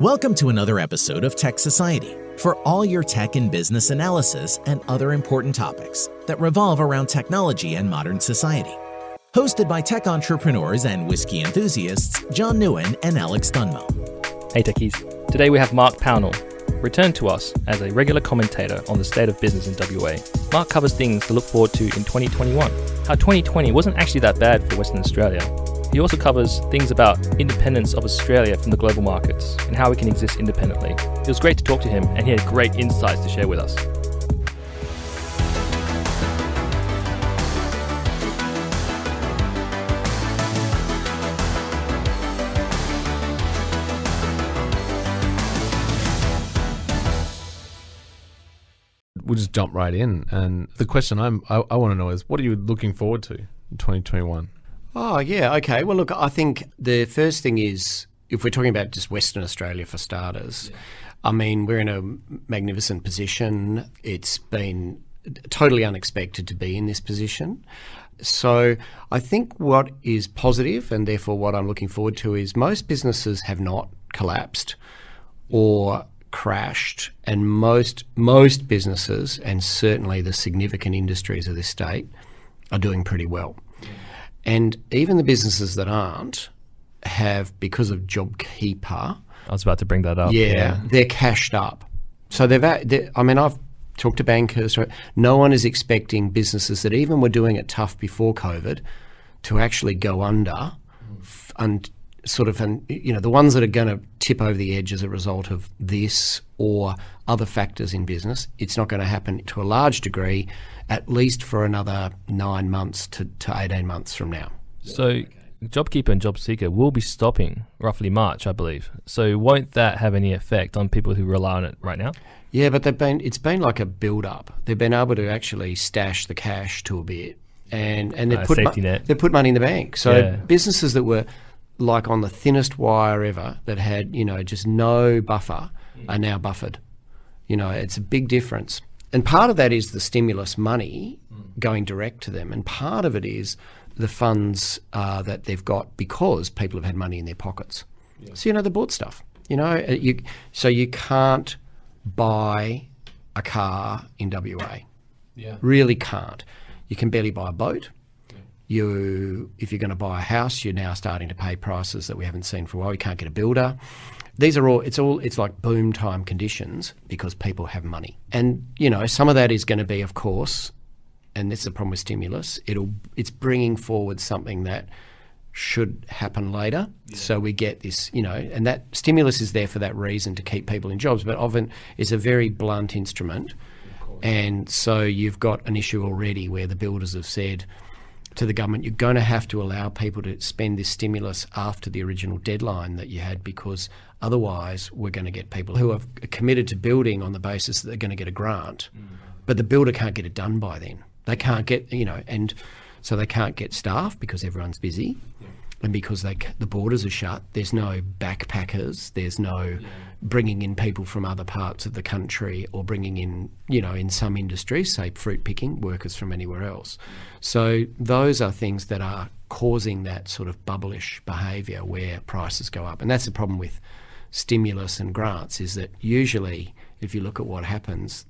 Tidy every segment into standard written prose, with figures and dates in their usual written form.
Welcome to another episode of Tech Society for all your tech and business analysis and other important topics that revolve around technology and modern society. Hosted by tech entrepreneurs and whiskey enthusiasts John Nguyen and Alex Dunmo. Hey techies, today we have Mark Pownall, returned to us as a regular commentator on the state of business in WA. Mark covers things to look forward to in 2021, how 2020 wasn't actually that bad for Western Australia. He also covers things about independence of Australia from the global markets and how we can exist independently. It was great to talk to him and he had great insights to share with us. We'll just jump right in. And the question I want to know is, what are you looking forward to in 2021? Oh, yeah. Okay. Well, look, I think the first thing is, if we're talking about just Western Australia for starters, I mean, we're in a magnificent position. It's been totally unexpected to be in this position. So I think what is positive, and therefore what I'm looking forward to, is most businesses have not collapsed or crashed, and most businesses, and certainly the significant industries of this state, are doing pretty well. And even the businesses that aren't have, because of JobKeeper. I was about to bring that up. Yeah. They're cashed up. So I've talked to bankers. No one is expecting businesses that even were doing it tough before COVID to actually go under, and the ones that are going to tip over the edge as a result of this or other factors in business. It's not going to happen to a large degree, at least for another 9 months to 18 months from now. So JobKeeper and JobSeeker will be stopping roughly March, I believe. So won't that have any effect on people who rely on it right now? Yeah, but it's been like a build-up. They've been able to actually stash the cash to a bit, and they've put money in the bank. So businesses that were like on the thinnest wire ever, that had, just no buffer, are now buffered. It's a big difference. And part of that is the stimulus money going direct to them. And part of it is the funds that they've got because people have had money in their pockets. Yeah. So, they bought stuff. So you can't buy a car in WA. Yeah. Really can't. You can barely buy a boat. If you're going to buy a house, you're now starting to pay prices that we haven't seen for a while. You can't get a builder. These are it's like boom time conditions because people have money. And, some of that is going to be, of course, and this is the problem with stimulus, it's bringing forward something that should happen later. Yeah. So we get this, and that stimulus is there for that reason, to keep people in jobs, but often is a very blunt instrument. And so you've got an issue already where the builders have said to the government, you're going to have to allow people to spend this stimulus after the original deadline that you had, because otherwise we're going to get people who have committed to building on the basis that they're going to get a grant, but the builder can't get it done by then. They can't get, and so they can't get staff because everyone's busy, and because the borders are shut. There's no backpackers, there's no bringing in people from other parts of the country, or bringing in, in some industries, say fruit picking, workers from anywhere else. So those are things that are causing that sort of bubblish behaviour where prices go up. And that's the problem with stimulus and grants, is that usually, if you look at what happens,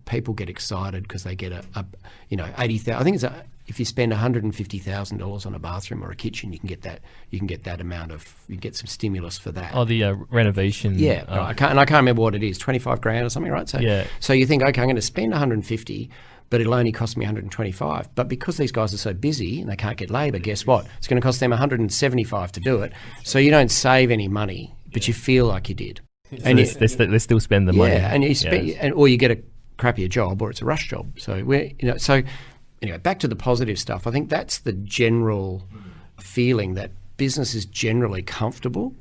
people get excited because they get a 80,000. I think if you spend $150,000 on a bathroom or a kitchen, you can get that amount of, you get some stimulus for that. Oh, the renovation. Yeah, I can't remember what it is, 25 grand or something, right? So you think, okay, I'm going to spend 150, but it'll only cost me 125. But because these guys are so busy and they can't get labour, guess what? It's going to cost them 175 to do it. So you don't save any money, but you feel like you did. So and they still spend the money. Yeah, and you spend, or you get a crappier job, or it's a rush job. So anyway, back to the positive stuff. I think that's the general feeling, that business is generally comfortable,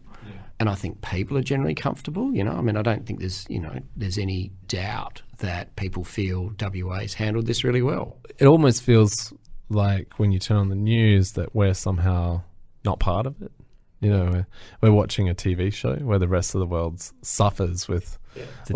and I think people are generally comfortable. I don't think there's any doubt that people feel WA's handled this really well. It almost feels like when you turn on the news that we're somehow not part of it. You know, we're watching a TV show where the rest of the world suffers with It's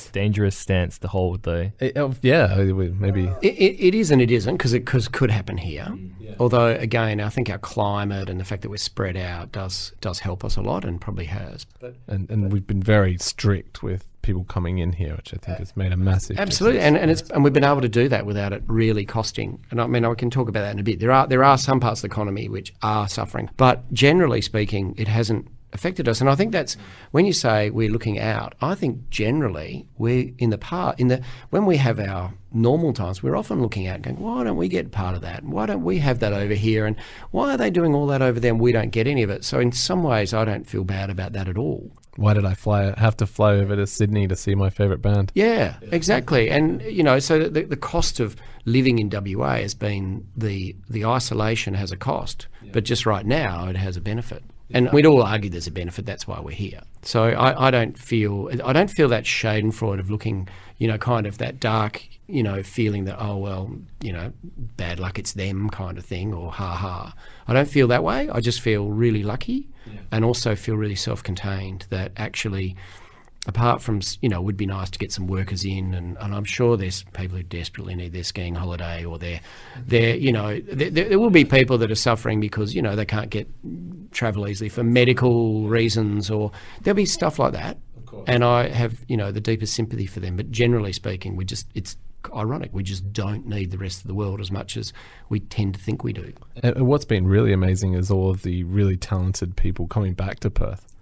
a dangerous stance to hold, though. Maybe. It is and it isn't, because it could happen here. Yeah. Although, again, I think our climate and the fact that we're spread out does help us a lot, and probably has. And we've been very strict with people coming in here, which I think has made a massive absolutely difference. And we've been able to do that without it really costing. And I mean, I can talk about that in a bit. There are some parts of the economy which are suffering, but generally speaking, it hasn't affected us. And I think that's when you say we're looking out, I think generally we're when we have our normal times, we're often looking out and going, why don't we get part of that? Why don't we have that over here? And why are they doing all that over there and we don't get any of it? So in some ways, I don't feel bad about that at all. Why did I have to fly over to Sydney to see my favourite band? Yeah, exactly. And, you know, so the cost of living in WA has been the isolation has a cost, but just right now it has a benefit. And we'd all argue there's a benefit, that's why we're here. So I don't feel that schadenfreude of looking, you know, kind of that dark, you know, feeling that, oh, well, you know, bad luck, it's them kind of thing, or ha-ha. I don't feel that way. I just feel really lucky and also feel really self-contained that actually, apart from, you know, it would be nice to get some workers in, and I'm sure there's people who desperately need their skiing holiday, or they're you know, there will be people that are suffering because, you know, they can't get travel easily for medical reasons, or there'll be stuff like that. Of course. And I have, you know, the deepest sympathy for them. But generally speaking, it's ironic. We just don't need the rest of the world as much as we tend to think we do. And what's been really amazing is all of the really talented people coming back to Perth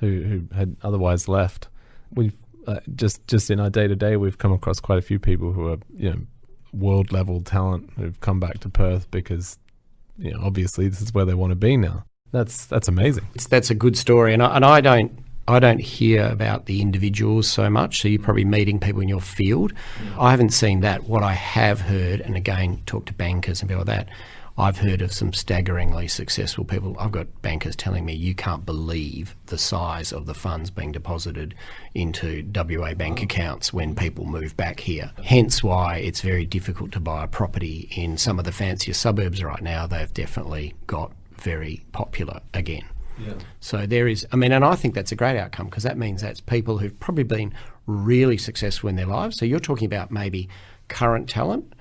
who had otherwise left. We've just in our day-to-day, we've come across quite a few people who are, you know, world-level talent who've come back to Perth because, you know, obviously this is where they want to be now. That's amazing. That's a good story, and I don't hear about the individuals so much. So you're probably meeting people in your field. I haven't seen that. What I have heard, and again, talk to bankers and people like that, I've heard of some staggeringly successful people. I've got bankers telling me you can't believe the size of the funds being deposited into WA bank accounts when people move back here. Hence why it's very difficult to buy a property in some of the fancier suburbs right now. They've definitely got very popular again. Yeah. So there is, I mean, and I think that's a great outcome, because that means that's people who've probably been really successful in their lives. So you're talking about maybe current talent,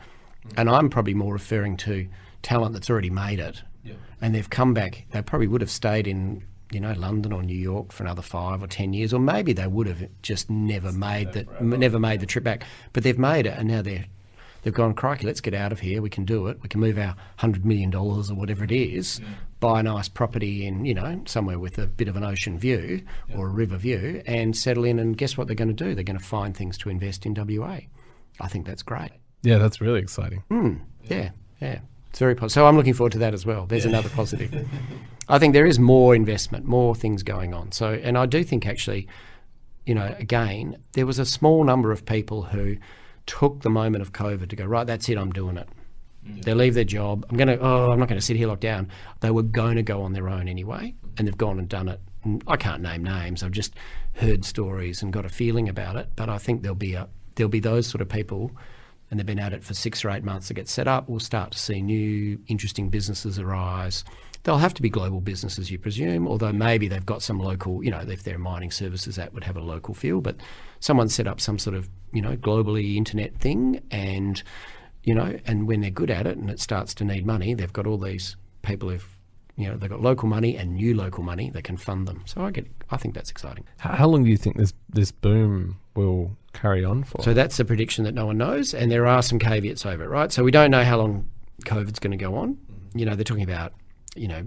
and I'm probably more referring to talent that's already made it, and they've come back. They probably would have stayed in, you know, London or New York for another 5 or 10 years, or maybe they would have just never made the trip back. But they've made it, and now they've gone, crikey, let's get out of here. We can do it. We can move our $100 million or whatever it is, buy a nice property in, you know, somewhere with a bit of an ocean view or a river view, and settle in. And guess what they're going to do? They're going to find things to invest in WA. I think that's great. Yeah, that's really exciting. Yeah. It's very positive. So I'm looking forward to that as well. There's another positive. I think there is more investment, more things going on. So, and I do think actually, you know, again, there was a small number of people who took the moment of COVID to go, right, that's it, I'm doing it. They leave their job. I'm not going to sit here locked down. They were going to go on their own anyway, and they've gone and done it. And I can't name names. I've just heard stories and got a feeling about it. But I think there'll be those sort of people, and they've been at it for 6 or 8 months to get set up. We'll start to see new, interesting businesses arise. They'll have to be global businesses, you presume, although maybe they've got some local, you know, if they're mining services, that would have a local feel. But someone set up some sort of, you know, globally internet thing, and, you know, and when they're good at it and it starts to need money, they've got all these people who've, you know, they've got local money and new local money that can fund them. So I think that's exciting. How long do you think this boom will carry on for? So that's a prediction that no one knows, and there are some caveats over it, right? So we don't know how long COVID's going to go on. You know, they're talking about, you know,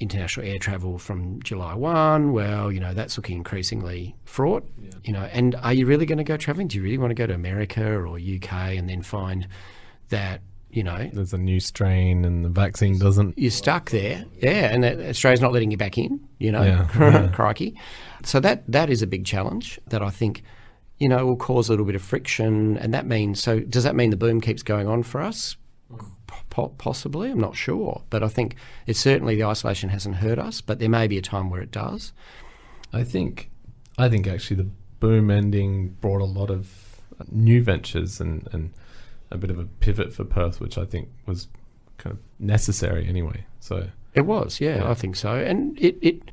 international air travel from July 1. Well, you know, that's looking increasingly fraught, you know, and are you really going to go travelling? Do you really want to go to America or UK and then find that, you know, there's a new strain and the vaccine doesn't? You're stuck there, and Australia's not letting you back in, you know, crikey. So that is a big challenge that I think, you know, will cause a little bit of friction, and that means, so does that mean the boom keeps going on for us? Possibly, I'm not sure, but I think it's certainly the isolation hasn't hurt us, but there may be a time where it does. I think actually the boom ending brought a lot of new ventures and a bit of a pivot for Perth, which I think was kind of necessary anyway. So It was, yeah, I think so. And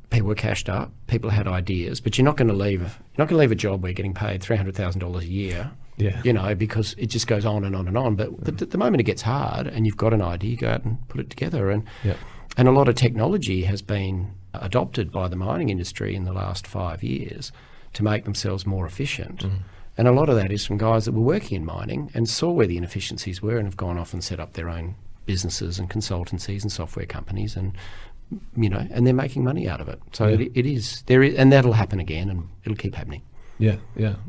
people were cashed up, people had ideas, but you're not going to leave a job where you're getting paid $300,000 a year. Yeah. You know, because it just goes on and on and on. But the moment it gets hard and you've got an idea, you go out and put it together. And a lot of technology has been adopted by the mining industry in the last 5 years to make themselves more efficient. And a lot of that is from guys that were working in mining and saw where the inefficiencies were and have gone off and set up their own businesses and consultancies and software companies, and you know, and they're making money out of it. So it is there is, and that'll happen again, and it'll keep happening. Yeah.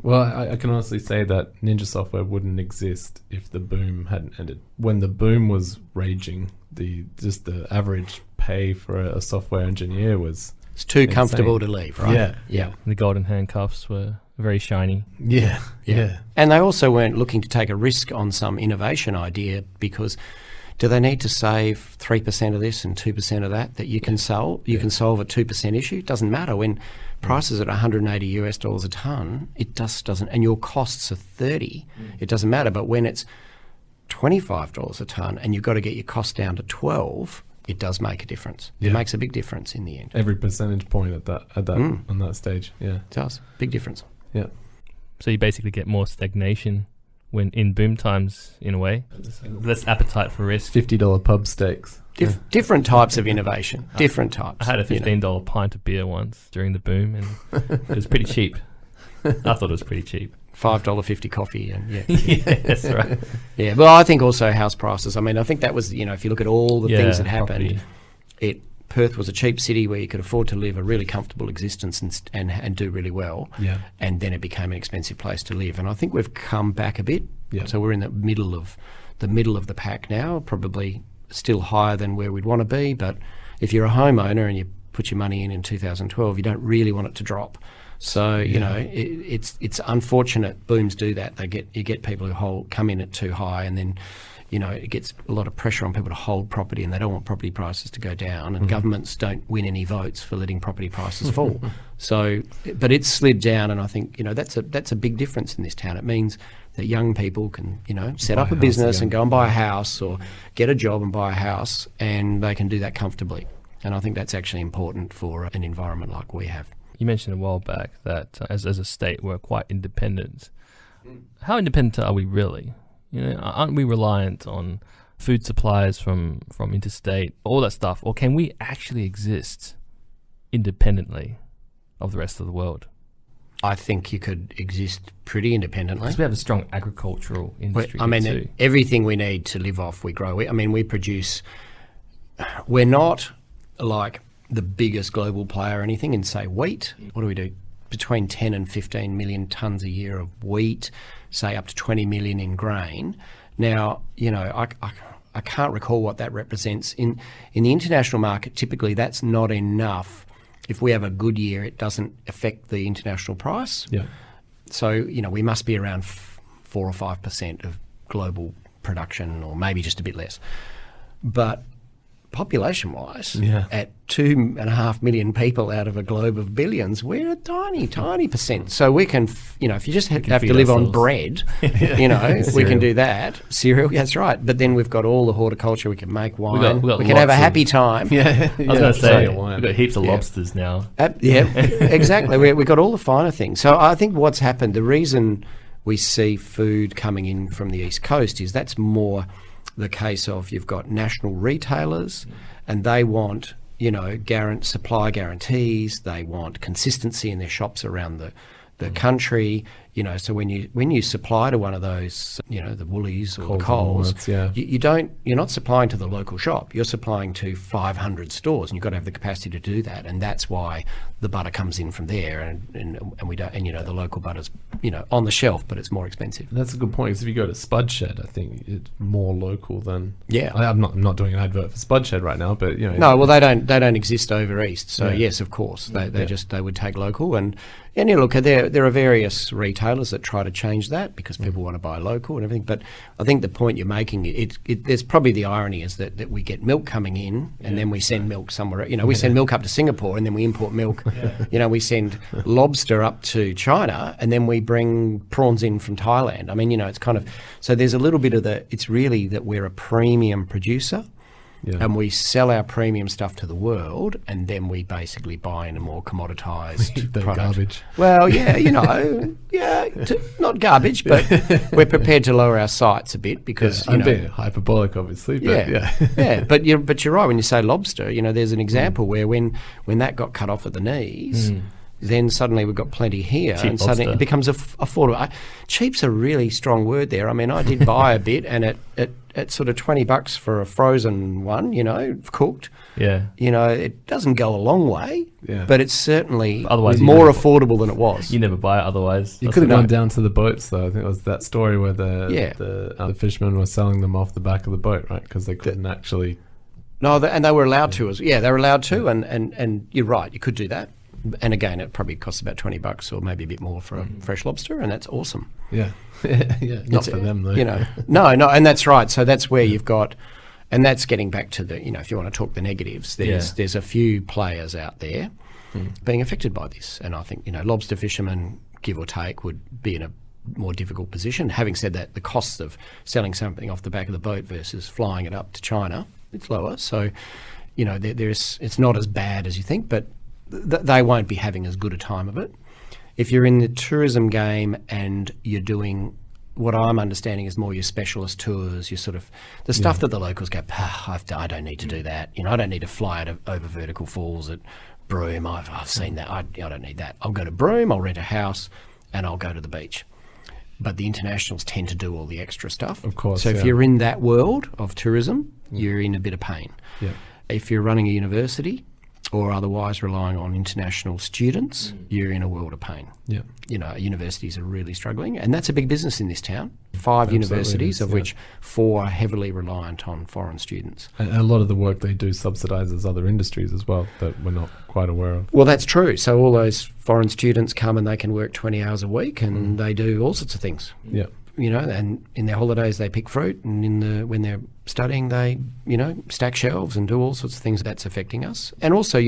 Well, I can honestly say that Ninja Software wouldn't exist if the boom hadn't ended. When the boom was raging, the average pay for a software engineer was it's too insane. Comfortable to leave, right? Yeah. The golden handcuffs were very shiny. Yeah. And they also weren't looking to take a risk on some innovation idea, because do they need to save 3% of this and 2% of that you can solve? You can solve a 2% issue. It doesn't matter when prices at $180 a ton. It just doesn't, and your costs are 30. It doesn't matter. But when it's $25 a ton and you've got to get your cost down to 12, it does make a difference. It makes a big difference in the end. Every percentage point at that on that stage, it does. Big difference. Yeah. So you basically get more stagnation when in boom times, in a way. Less appetite for risk. $50 pub steaks. Different types of innovation. Different types. I had a $15 pint of beer once during the boom, and it was pretty cheap. I thought it was pretty cheap. $5.50 coffee, and that's right. Yeah, well, I think also house prices. I mean, I think that was, you know, if you look at all the things that happened, Perth was a cheap city where you could afford to live a really comfortable existence and do really well. Yeah. And then it became an expensive place to live. And I think we've come back a bit. Yeah. So we're in the middle of the pack now, probably still higher than where we'd want to be. But if you're a homeowner and you put your money in 2012, you don't really want it to drop. So, you know, it's unfortunate booms do that. You get people who come in at too high, and then, you know, it gets a lot of pressure on people to hold property, and they don't want property prices to go down, and governments don't win any votes for letting property prices fall. So, but it's slid down, and I think, you know, that's a big difference in this town. It means that young people can, you know, set up a business and go and buy a house, or get a job and buy a house, and they can do that comfortably. And I think that's actually important for an environment like we have. You mentioned a while back that as a state we're quite independent. How independent are we really? You know, aren't we reliant on food supplies from interstate, all that stuff? Or can we actually exist independently of the rest of the world? I think you could exist pretty independently. Because we have a strong agricultural industry too. Everything we need to live off, we grow. We produce... We're not like the biggest global player or anything in, say, wheat. What do we do? Between 10 and 15 million tonnes a year of wheat, say up to 20 million in grain. Now, you know, I can't recall what that represents. In the international market, typically that's not enough. If we have a good year, it doesn't affect the international price. Yeah. So, you know, we must be around 4 or 5% of global production, or maybe just a bit less. But population-wise, at 2.5 million people out of a globe of billions, we're a tiny percent. So we can, you know, if you just have to live on bread, you know, we can do that. Cereal, that's right. But then we've got all the horticulture. We can make wine. We can have a happy time. I was going to say, we've got heaps of lobsters now. Exactly. We've got all the finer things. So I think what's happened, the reason we see food coming in from the East Coast is that's more the case of you've got national retailers, and they want, you know, supply guarantees. They want consistency in their shops around the country. You know, so when you supply to one of those, you know, the Woolies or the Coles, you're not supplying to the local shop. You're supplying to 500 stores, and you've got to have the capacity to do that. And that's why the butter comes in from there, and we don't. And you know, the local butter's, you know, on the shelf, but it's more expensive. That's a good point. Because if you go to Spud Shed, I think it's more local than. Yeah, I'm not doing an advert for Spud Shed right now, but you know. No, well, they don't exist over east. So yes, of course, they would take local. And you look, there are various retailers that try to change that because people want to buy local and everything. But I think the point you're making, there's probably the irony is that we get milk coming in, and then we send milk somewhere. You know, we send milk up to Singapore, and then we import milk. You know, we send lobster up to China, and then we bring prawns in from Thailand. I mean, you know, it's kind of, so there's a little bit of it's really that we're a premium producer, and we sell our premium stuff to the world, and then we basically buy in a more commoditized product. Garbage. Well, not garbage, but we're prepared to lower our sights a bit because I'm being hyperbolic, obviously. But But you're right when you say lobster. There's an example where when that got cut off at the knees. Then suddenly we've got plenty here, Cheap and suddenly lobster. it becomes affordable. Cheap's a really strong word there. I mean, I did buy a bit, and at sort of $20 for a frozen one, cooked. Yeah. It doesn't go a long way, but it's certainly Otherwise more affordable than it was. You never buy it otherwise. You could have gone down to the boats, though. I think it was that story where the fishermen were selling them off the back of the boat, right? Because they couldn't actually. No, and they were allowed to. They were allowed to, and you're right. You could do that. And again, it probably costs about $20 or maybe a bit more for a fresh lobster, and that's awesome. Yeah, not for them though. No, and that's right. So that's where you've got, and that's getting back to the, if you want to talk the negatives, there's a few players out there being affected by this, and I think lobster fishermen, give or take, would be in a more difficult position. Having said that, the costs of selling something off the back of the boat versus flying it up to China, it's lower. So, it's not as bad as you think, but they won't be having as good a time of it. If you're in the tourism game and you're doing what I'm understanding is more your specialist tours, your sort of the stuff that the locals go, I don't need to do that. I don't need to fly over vertical falls at Broome. I've seen that. I don't need that. I'll go to Broome, I'll rent a house, and I'll go to the beach. But the internationals tend to do all the extra stuff. Of course. So if you're in that world of tourism, you're in a bit of pain. Yeah. If you're running a university or otherwise relying on international students, you're in a world of pain. Yeah. Universities are really struggling, and that's a big business in this town. 5 universities, of which 4 are heavily reliant on foreign students. And a lot of the work they do subsidises other industries as well that we're not quite aware of. Well, that's true. So all those foreign students come and they can work 20 hours a week, and they do all sorts of things. Yeah. And in their holidays they pick fruit, and when they're studying they, stack shelves and do all sorts of things that's affecting us. And also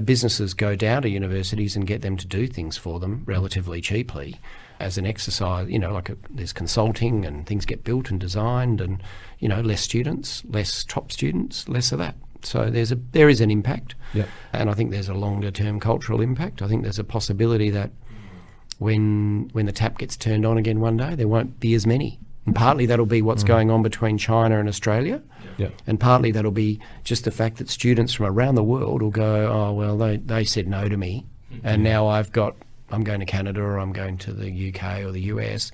businesses go down to universities and get them to do things for them relatively cheaply as an exercise, there's consulting and things get built and designed, and, less students, less top students, less of that. So there is an impact. Yeah. And I think there's a longer term cultural impact. I think there's a possibility that when the tap gets turned on again one day, there won't be as many. And partly that'll be what's going on between China and Australia. Yeah. And partly that'll be just the fact that students from around the world will go, oh, well, they said no to me. And now I'm going to Canada, or I'm going to the UK or the US.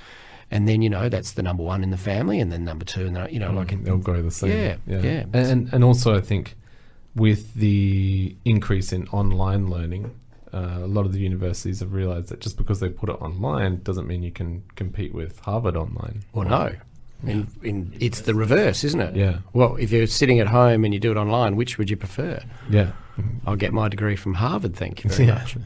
And then, that's the number one in the family, and then number two, and they'll go the same. Yeah. And also I think with the increase in online learning, a lot of the universities have realised that just because they put it online doesn't mean you can compete with Harvard online. Well, no. It's the reverse, isn't it? Yeah. Well, if you're sitting at home and you do it online, which would you prefer? Yeah. I'll get my degree from Harvard, thank you very much.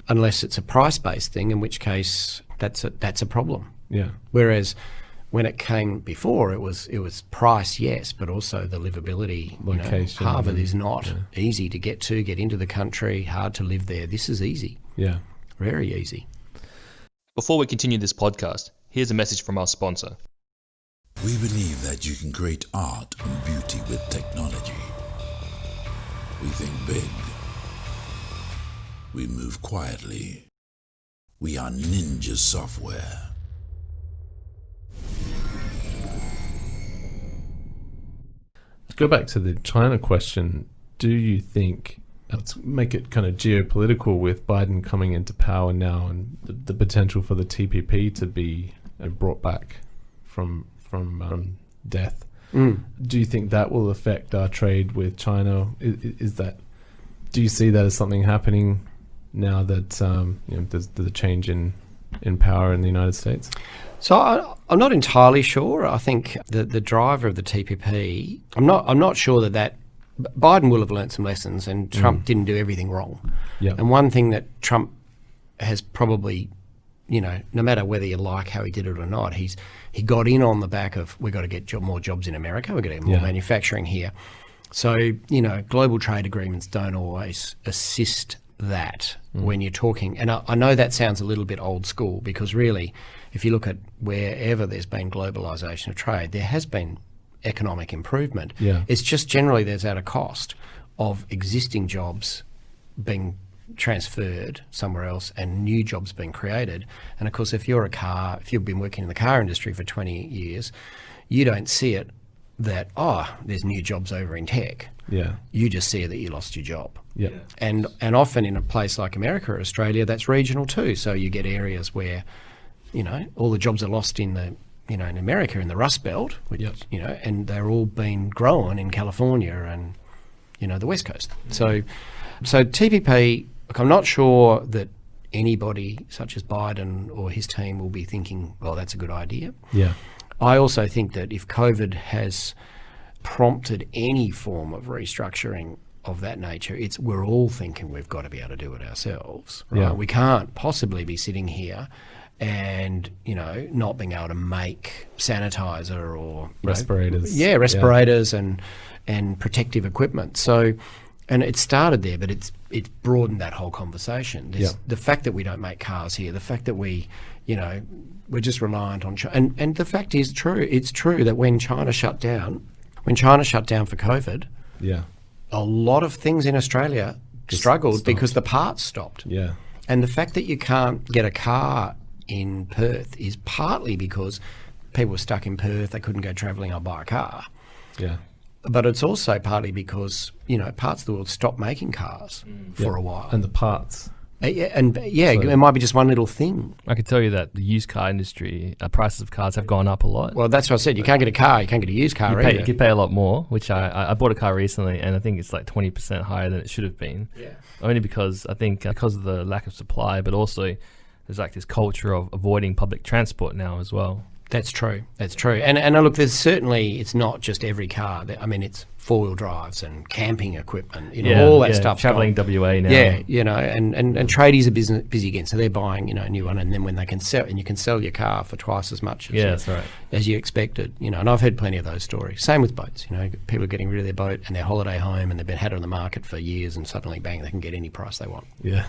Unless it's a price-based thing, in which case that's a problem. Yeah. Whereas when it came before, it was price, yes, but also the livability. Location. Harvard is not easy to get into the country, hard to live there. This is easy. Yeah. Very easy. Before we continue this podcast, here's a message from our sponsor. We believe that you can create art and beauty with technology. We think big. We move quietly. We are Ninja Software. Let's go back to the China question. Do you think, let's make it kind of geopolitical with Biden coming into power now, and the potential for the TPP to be brought back from death. Do you think that will affect our trade with China? Do you see that as something happening now that there's a change in power in the United States? So I'm not entirely sure. I think the driver of the TPP, I'm not sure that Biden will have learnt some lessons, and Trump didn't do everything wrong. Yeah. And one thing that Trump has probably, no matter whether you like how he did it or not, he got in on the back of, we've got to get more jobs in America, we've got to get more manufacturing here. So, global trade agreements don't always assist that when you're talking. And I know that sounds a little bit old school, because really, if you look at wherever there's been globalisation of trade, there has been economic improvement. Yeah. It's just generally there's at a cost of existing jobs being transferred somewhere else and new jobs being created. And of course, if you've been working in the car industry for 20 years, you don't see it that, there's new jobs over in tech. Yeah. You just see that you lost your job. Yeah. And often in a place like America or Australia, that's regional too. So you get areas where, all the jobs are lost in the, in America, in the Rust Belt, which, and they're all being grown in California and, the West Coast. So TPP, look, I'm not sure that anybody such as Biden or his team will be thinking, well, that's a good idea. Yeah. I also think that if COVID has prompted any form of restructuring of that nature, we're all thinking we've got to be able to do it ourselves. Right? Yeah. We can't possibly be sitting here and, not being able to make sanitizer or respirators. Respirators and protective equipment. So, and it started there, but it's broadened that whole conversation. The fact that we don't make cars here, the fact that we're just reliant on China. And the fact is it's true that when China shut down for COVID, a lot of things in Australia struggled because the parts stopped. Yeah. And the fact that you can't get a car in Perth is partly because people were stuck in Perth, they couldn't go travelling or buy a car. Yeah. But it's also partly because, parts of the world stopped making cars for a while. And the parts. It might be just one little thing. I can tell you that the used car industry, prices of cars have gone up a lot. Well, that's what I said. You can't get a car. You can't get a used car either. You pay a lot more, which I bought a car recently, and I think it's like 20% higher than it should have been. Yeah. Only because I think because of the lack of supply, but also there's like this culture of avoiding public transport now as well. That's true. And look, there's certainly, it's not just every car. It's four-wheel drives and camping equipment, all that stuff. Travelling WA now. Yeah, and tradies are busy again, so they're buying, a new one, and then when they can sell, and you can sell your car for twice as much as you expected, and I've heard plenty of those stories. Same with boats, people are getting rid of their boat and their holiday home, and they've been had on the market for years, and suddenly, bang, they can get any price they want. Yeah.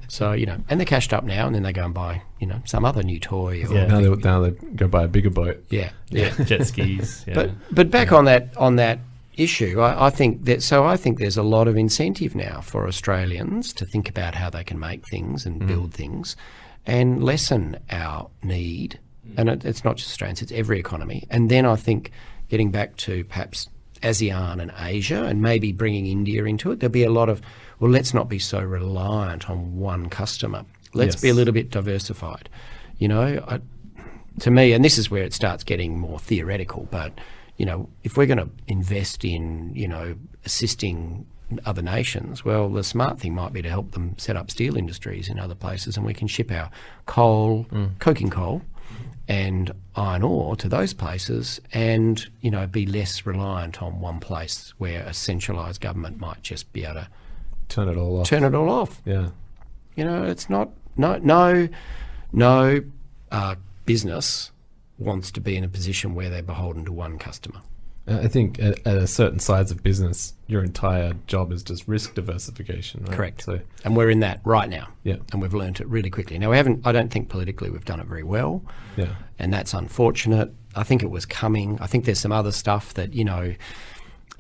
So, and they're cashed up now, and then they go and buy, some other new toy. Now they go buy a bigger boat. Yeah. Jet skis. Yeah. But back on that issue, I think there's a lot of incentive now for Australians to think about how they can make things and build things and lessen our need. And it's not just Australians, it's every economy. And then I think getting back to perhaps ASEAN and Asia and maybe bringing India into it, there'll be a lot of, let's not be so reliant on one customer. Let's be a little bit diversified. To me, and this is where it starts getting more theoretical, but if we're going to invest in, assisting other nations, well, the smart thing might be to help them set up steel industries in other places, and we can ship our coal, coking coal, and iron ore to those places, and be less reliant on one place where a centralised government might just be able to turn it all off. Yeah. It's not no business wants to be in a position where they're beholden to one customer. I think at a certain size of business, your entire job is just risk diversification, right? Correct. And we're in that right now. Yeah. And we've learned it really quickly. Now, I don't think politically we've done it very well. Yeah. And that's unfortunate. I think it was coming. I think there's some other stuff that,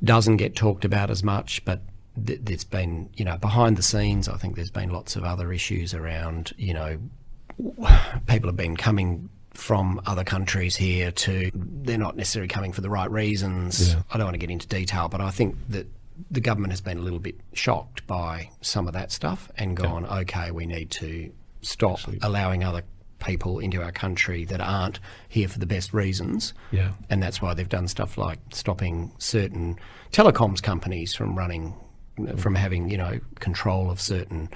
doesn't get talked about as much, but there's been, behind the scenes, I think there's been lots of other issues around, people have been coming from other countries here they're not necessarily coming for the right reasons. I don't want to get into detail, but I think that the government has been a little bit shocked by some of that stuff and gone, okay, we need to stop allowing other people into our country that aren't here for the best reasons. Yeah. And that's why they've done stuff like stopping certain telecoms companies from running, from having, control of certain,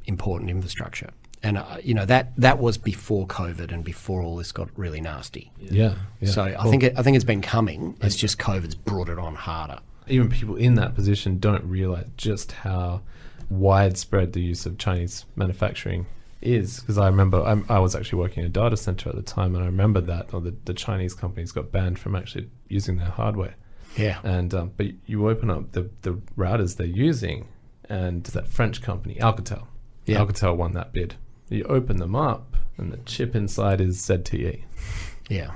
important infrastructure. And, that was before COVID and before all this got really nasty. Yeah. So I think it's been coming. It's just COVID's brought it on harder. Even people in that position don't realise just how widespread the use of Chinese manufacturing is. Because I remember I was actually working in a data centre at the time, and I remember that the Chinese companies got banned from actually using their hardware. Yeah. And but you open up the routers they're using, and that French company, Alcatel. Yeah. Alcatel won that bid. You open them up, and the chip inside is ZTE. Yeah.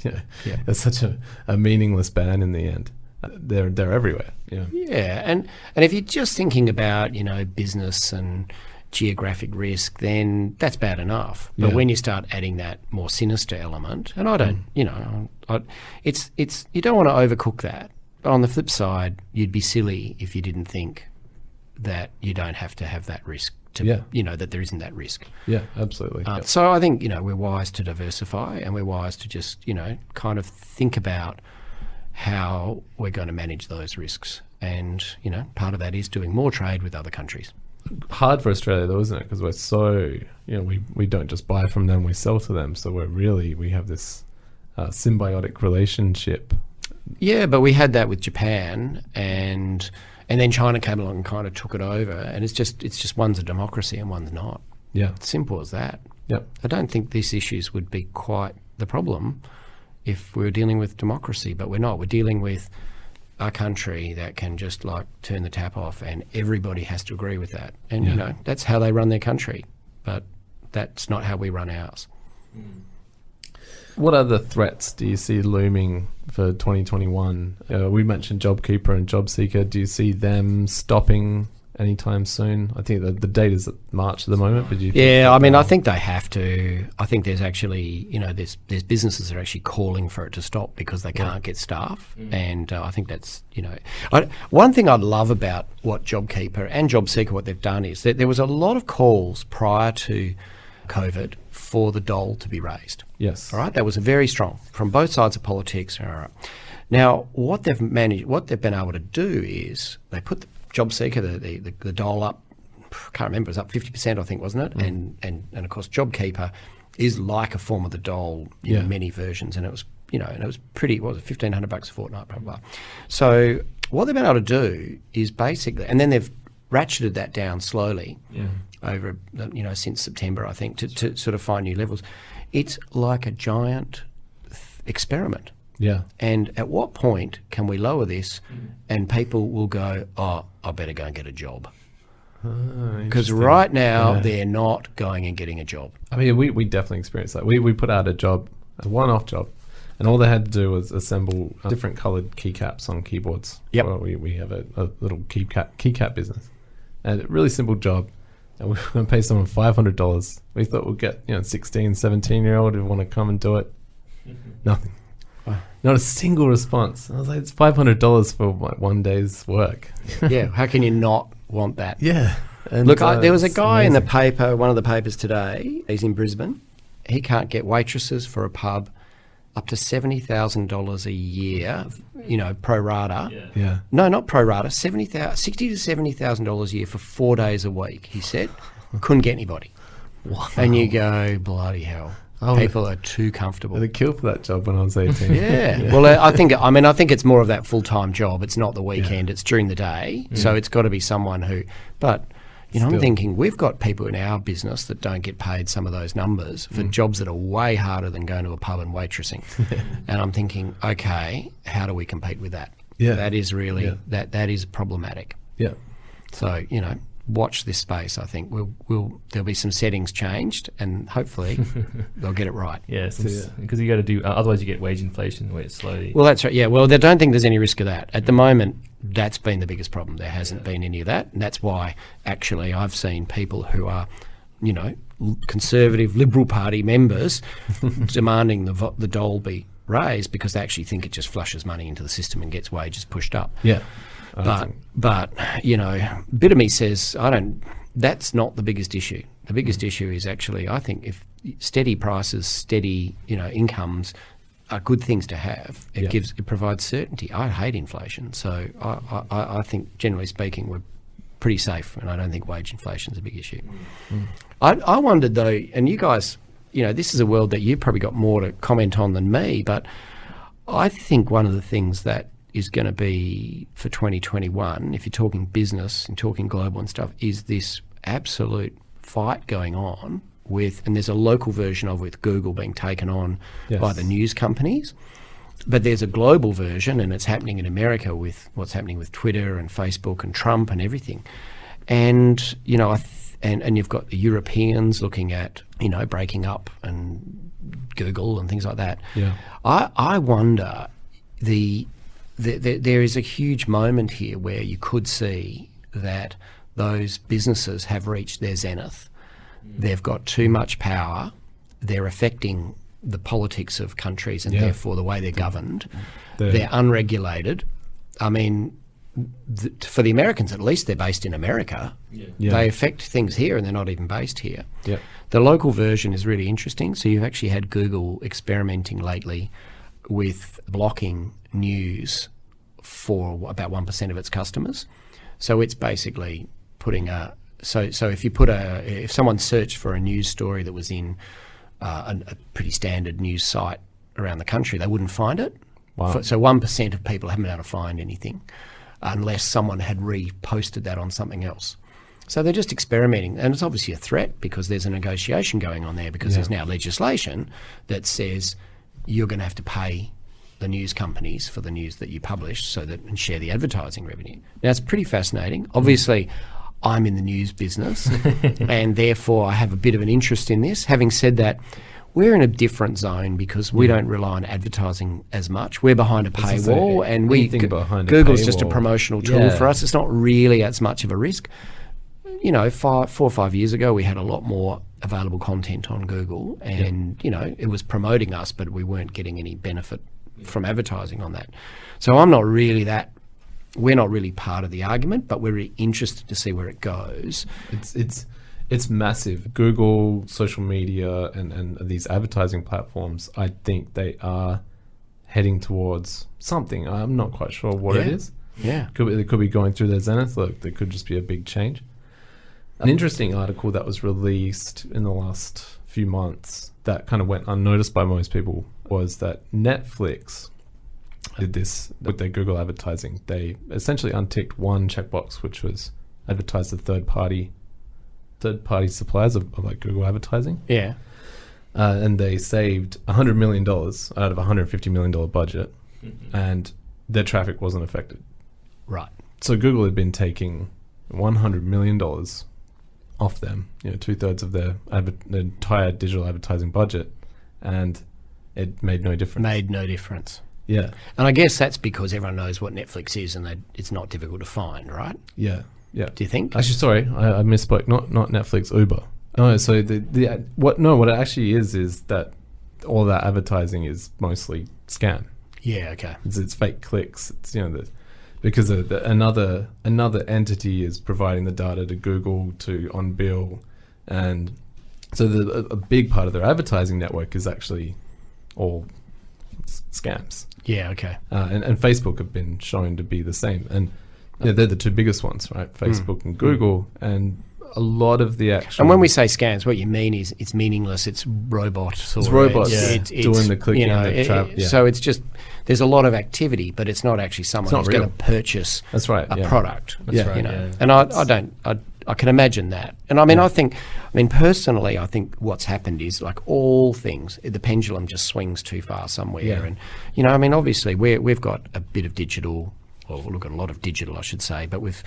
Yeah. It's such a meaningless ban in the end. They're everywhere. Yeah. Yeah, and if you're just thinking about, business and geographic risk, then that's bad enough. But when you start adding that more sinister element, and I don't, it's you don't want to overcook that. But on the flip side, you'd be silly if you didn't think that you don't have to have that risk. That there isn't that risk. Yeah, absolutely. So I think, we're wise to diversify, and we're wise to just, kind of think about how we're going to manage those risks. And, part of that is doing more trade with other countries. Hard for Australia though, isn't it? Because we're so, we don't just buy from them, we sell to them. So we have this symbiotic relationship. Yeah, but we had that with Japan, and then China came along and kind of took it over. And it's just one's a democracy and one's not. Yeah. It's simple as that. Yep. I don't think these issues would be quite the problem if we were dealing with democracy, but we're not. We're dealing with a country that can just turn the tap off, and everybody has to agree with that. And, that's how they run their country, but that's not how we run ours. What other threats do you see looming for 2021? We mentioned JobKeeper and JobSeeker. Do you see them stopping anytime soon? I think the date is March at the moment, but do you think I think they have to. I think there's actually, there's businesses that are actually calling for it to stop because they can't get staff. And I think that's, one thing I love about what JobKeeper and JobSeeker, what they've done is that there was a lot of calls prior to COVID for the dole to be raised. Yes. All right. That was very strong from both sides of politics. All right. Now, what they've been able to do is they put the JobSeeker, the dole up, I can't remember, it was up 50%, I think, wasn't it? And of course, JobKeeper is like a form of the dole in many versions, and it was, and it was pretty, what was it, $1,500 a fortnight, blah, blah, blah. So what they've been able to do is basically, and then they've ratcheted that down slowly over, since September, I think, to sort of find new levels. It's like a giant experiment. Yeah. And at what point can we lower this and people will go, oh, I better go and get a job? Because right now they're not going and getting a job. I mean, we definitely experienced that. We put out a job, a one-off job, and all they had to do was assemble different coloured keycaps on keyboards. Yep. Well, we have a little keycap business. And a really simple job. And we were going to pay someone $500. We thought we'd get 16, 17-year-old who want to come and do it. Nothing. Not a single response. I was like, it's $500 for one day's work. Yeah, how can you not want that? Yeah. And look, there was a guy in the paper, one of the papers today, he's in Brisbane. He can't get waitresses for a pub up to $70,000 a year, pro rata. Yeah. No, not pro rata, $60,000 to $70,000 a year for 4 days a week, he said. Couldn't get anybody. Wow. And you go, bloody hell. People are too comfortable. I'd kill for that job when I was 18. Yeah. Well, I think it's more of that full-time job. It's not the weekend. It's during the day. So it's got to be someone who, but, I'm thinking we've got people in our business that don't get paid some of those numbers for jobs that are way harder than going to a pub and waitressing. And I'm thinking, okay, how do we compete with that? Yeah. That is really, that is problematic. Yeah. So, watch this space. I think there'll be some settings changed, and hopefully they'll get it right. Yes, because you got to do. Otherwise, you get wage inflation where it's slowly. Well, that's right. Yeah. Well, I don't think there's any risk of that at the moment. That's been the biggest problem. There hasn't been any of that, and that's why actually I've seen people who are, conservative Liberal Party members demanding the dole be raised because they actually think it just flushes money into the system and gets wages pushed up. Yeah. But a bit of me says that's not the biggest issue. The biggest issue is actually, I think, if steady prices, steady incomes are good things to have. It provides certainty. I hate inflation, so I think generally speaking we're pretty safe, and I don't think wage inflation is a big issue. I wondered though, and you guys, this is a world that you've probably got more to comment on than me, but I think one of the things that is going to be for 2021, if you're talking business and talking global and stuff, is this absolute fight going on with, and there's a local version of with Google being taken on by the news companies, but there's a global version, and it's happening in America with what's happening with Twitter and Facebook and Trump and everything. And, and you've got the Europeans looking at, breaking up and Google and things like that. Yeah. I wonder, there is a huge moment here where you could see that those businesses have reached their zenith. They've got too much power. They're affecting the politics of countries and therefore the way they're governed. They're unregulated. I mean, for the Americans at least, they're based in America. They affect things here and they're not even based here. The local version is really interesting. So you've actually had Google experimenting lately with blocking news for about 1% of its customers. So it's basically putting so if someone searched for a news story that was in a pretty standard news site around the country, they wouldn't find it. Wow. So 1% of people haven't been able to find anything unless someone had reposted that on something else. So they're just experimenting, and it's obviously a threat because there's a negotiation going on there because there's now legislation that says you're going to have to pay the news companies for the news that you publish and share the advertising revenue. Now, it's pretty fascinating. Obviously, I'm in the news business and therefore I have a bit of an interest in this. Having said that, we're in a different zone because we don't rely on advertising as much. We're behind a paywall, and Google's just a promotional tool for us. It's not really as much of a risk. 4 or 5 years ago, we had a lot more available content on Google, and it was promoting us, but we weren't getting any benefit from advertising on that. So we're not really part of the argument, but we're really interested to see where it goes. It's massive. Google, social media, and these advertising platforms, I think they are heading towards something. I'm not quite sure what it is. Yeah. They could be going through their zenith. Look, there could just be a big change. An interesting article that was released in the last few months that kind of went unnoticed by most people was that Netflix did this with their Google advertising. They essentially unticked one checkbox, which was advertise to third-party suppliers of like Google advertising. Yeah. And they saved $100 million out of a $150 million budget, and their traffic wasn't affected. Right. So Google had been taking $100 million off them, 2/3 of their entire digital advertising budget, and it made no difference. Yeah. And I guess that's because everyone knows what Netflix is and it's not difficult to find, right? Yeah. Do you think? Actually, sorry, I misspoke. Not Netflix, Uber. No, so what it actually is that all that advertising is mostly scam. Yeah, okay. It's fake clicks. It's because another entity is providing the data to Google on bill, and so a big part of their advertising network is actually all scams. Yeah, okay. And Facebook have been shown to be the same, and they're the two biggest ones, right? Facebook and Google, and a lot of the actual. And when we say scams, what you mean is it's meaningless. It's robots. It's robots doing the clicking. So it's just there's a lot of activity, but it's not actually someone who's going to purchase. That's right. A product. That's right. And I can imagine that. And I mean, personally, I think what's happened is like all things, the pendulum just swings too far somewhere. Yeah. And obviously we've got a bit of digital. Well, we've got a lot of digital, I should say, but we've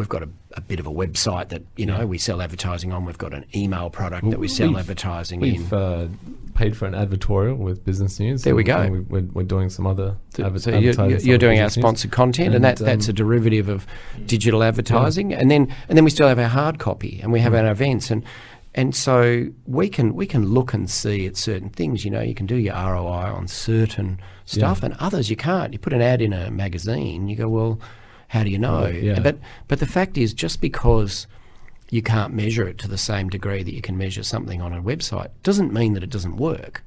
got a bit of a website that we sell advertising on. We've got an email product that we sell advertising in. We've paid for an advertorial with Business News. There we go. And we're doing some other advertising. You're doing our sponsored content, and that's a derivative of digital advertising. Yeah. And then we still have our hard copy, and we have our events, and so we can look and see at certain things. You can do your ROI on certain stuff, and others you can't. You put an ad in a magazine, you go, well, how do you know? But the fact is, just because you can't measure it to the same degree that you can measure something on a website doesn't mean that it doesn't work.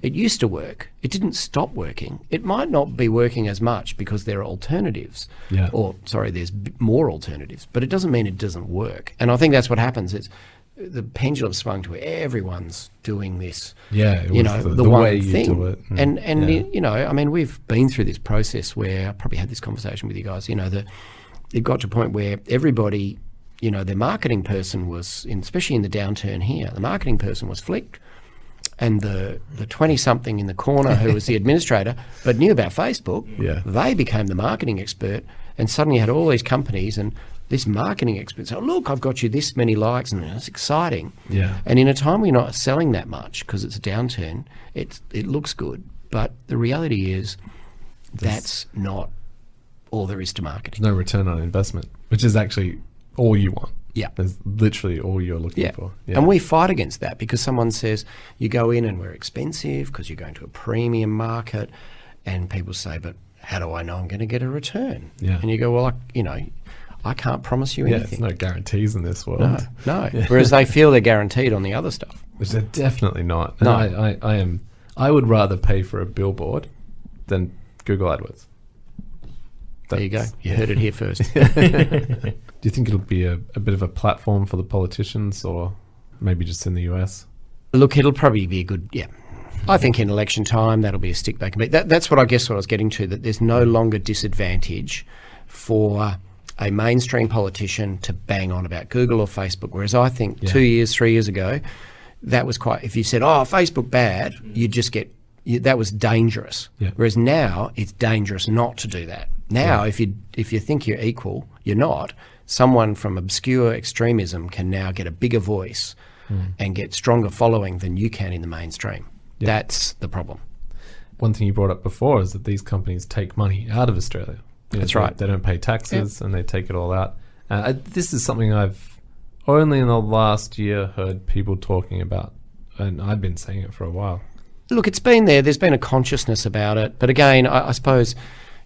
It used to work. It didn't stop working. It might not be working as much because there are alternatives. Yeah. There's more alternatives, but it doesn't mean it doesn't work. And I think that's what happens. It's the pendulum swung to where everyone's doing this. Yeah, the one way thing. You do it. And we've been through this process where I probably had this conversation with you guys. That it got to a point where everybody, their marketing person was, especially in the downturn here, the marketing person was flicked, and the 20-something in the corner who was the administrator but knew about Facebook, they became the marketing expert, and suddenly you had all these companies, and this marketing expert. So look, I've got you this many likes, and it's exciting. Yeah. And in a time we're not selling that much because it's a downturn, it looks good. But the reality is that's not all there is to marketing. There's no return on investment, which is actually all you want. Yeah. That's literally all you're looking for. Yeah. And we fight against that because someone says, you go in and we're expensive because you're going to a premium market, and people say, but how do I know I'm going to get a return? Yeah. And you go, well, I can't promise you anything. There's no guarantees in this world. No. Whereas they feel they're guaranteed on the other stuff. Which they're definitely not. And No. I would rather pay for a billboard than Google AdWords. There you go. You heard it here first. Do you think it'll be a bit of a platform for the politicians, or maybe just in the US? Look, it'll probably be a good, I think in election time, that'll be a stick they can beat. That's what I guess what I was getting to, that there's no longer disadvantage for a mainstream politician to bang on about Google or Facebook, whereas I think 2 years, 3 years ago, that was quite, if you said, Facebook bad, you'd just get, that was dangerous. Yeah. Whereas now it's dangerous not to do that. Now, if you think you're equal, you're not. Someone from obscure extremism can now get a bigger voice and get stronger following than you can in the mainstream. Yeah. That's the problem. One thing you brought up before is that these companies take money out of Australia. That's right. They don't pay taxes and they take it all out. This is something I've only in the last year heard people talking about, and I've been saying it for a while. Look, it's been there. There's been a consciousness about it, but again, I suppose,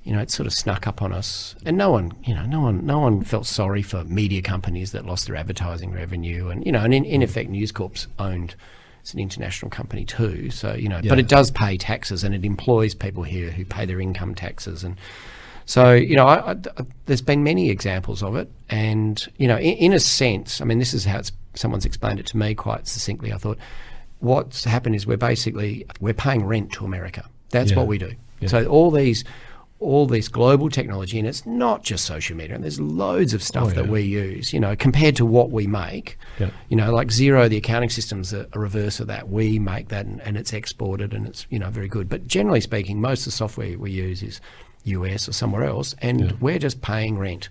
it sort of snuck up on us, and no one felt sorry for media companies that lost their advertising revenue, and and in effect, News Corp's owned. It's an international company too, so but it does pay taxes, and it employs people here who pay their income taxes, and so there's been many examples of it, and in a sense, I mean, this is how someone's explained it to me quite succinctly. I thought, what's happened is we're paying rent to America. That's what we do. Yeah. So all this global technology, and it's not just social media, and there's loads of stuff that we use, compared to what we make. Yeah. Like Xero, the accounting system's a reverse of that. We make that and it's exported, and it's, very good. But generally speaking, most of the software we use is US or somewhere else, and we're just paying rent.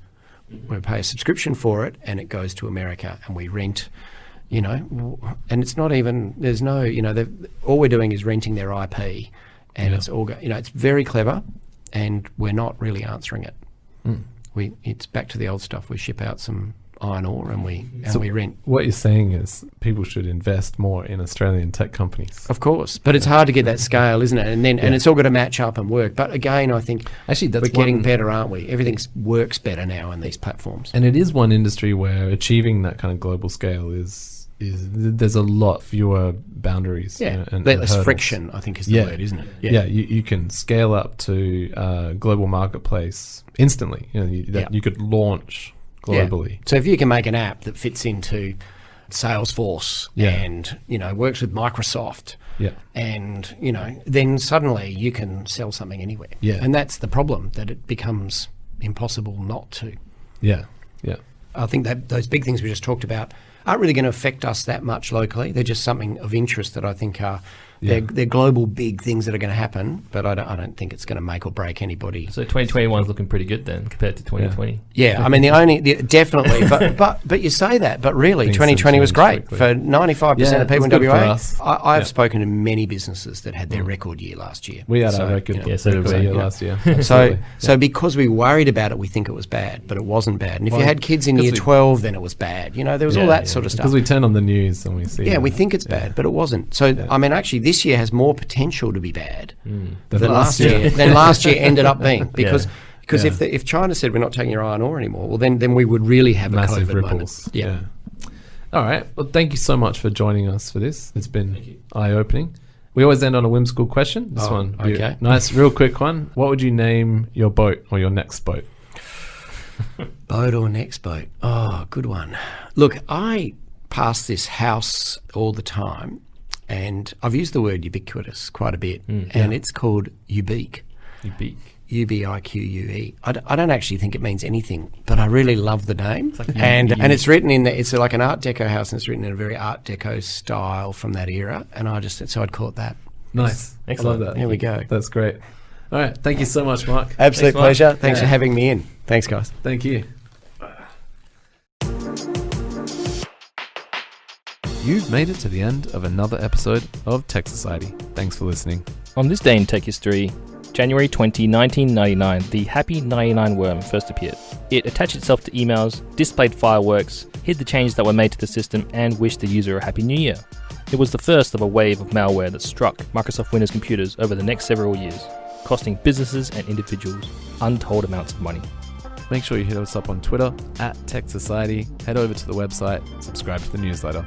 We pay a subscription for it, and it goes to America, and we rent, and it's not even, there's no, all we're doing is renting their IP, and it's all, it's very clever. And we're not really answering it. It's back to the old stuff. We ship out some iron ore and we rent. What you're saying is people should invest more in Australian tech companies. Of course, but it's hard to get that scale, isn't it? And then and it's all got to match up and work. But again, I think actually we're getting better, aren't we? Everything works better now in these platforms. And it is one industry where achieving that kind of global scale is there's a lot fewer boundaries. Yeah, less friction, I think is the word, isn't it? Yeah, you can scale up to global marketplace instantly. You could launch globally. Yeah. So if you can make an app that fits into Salesforce and works with Microsoft, and then suddenly you can sell something anywhere. Yeah, and that's the problem, that it becomes impossible not to. Yeah. I think that those big things we just talked about aren't really going to affect us that much locally. They're just something of interest that I think are they're global big things that are going to happen, but I don't think it's going to make or break anybody. So 2021 is looking pretty good then compared to 2020. Yeah, I mean definitely, but you say that, but really 2020 was great for 95% of people in WA. I've spoken to many businesses that had their record year last year. We had our record year last year. So because we worried about it, we think it was bad, but it wasn't bad. And if you had kids in year 12, then it was bad. There was all that sort of stuff. Because we turn on the news and we see. Yeah, we think it's bad, but it wasn't. So I mean, actually, this year has more potential to be bad than last year. Than last year ended up being, because if China said we're not taking your iron ore anymore, well then we would really have massive a COVID ripples. Yeah. All right. Well, thank you so much for joining us for this. It's been eye-opening. We always end on a whimsical question. This one, okay, nice, real quick one. What would you name your boat or your next boat? Boat or next boat? Oh, good one. Look, I pass this house all the time, and I've used the word ubiquitous quite a bit, and it's called Ubique. Ubique. I don't actually think it means anything, but I really love the name. It's like and it's written in it's like an Art Deco house, and it's written in a very Art Deco style from that era, and so I'd call it that. Nice. Excellent. I love that. There we go. That's great. All right. Thank you so much, Mark. Absolute pleasure. Thanks for having me in. Thanks, guys. Thank you. You've made it to the end of another episode of Tech Society. Thanks for listening. On this day in tech history, January 20, 1999, the Happy 99 worm first appeared. It attached itself to emails, displayed fireworks, hid the changes that were made to the system, and wished the user a Happy New Year. It was the first of a wave of malware that struck Microsoft Windows computers over the next several years, costing businesses and individuals untold amounts of money. Make sure you hit us up on Twitter @Tech Society, head over to the website, subscribe to the newsletter.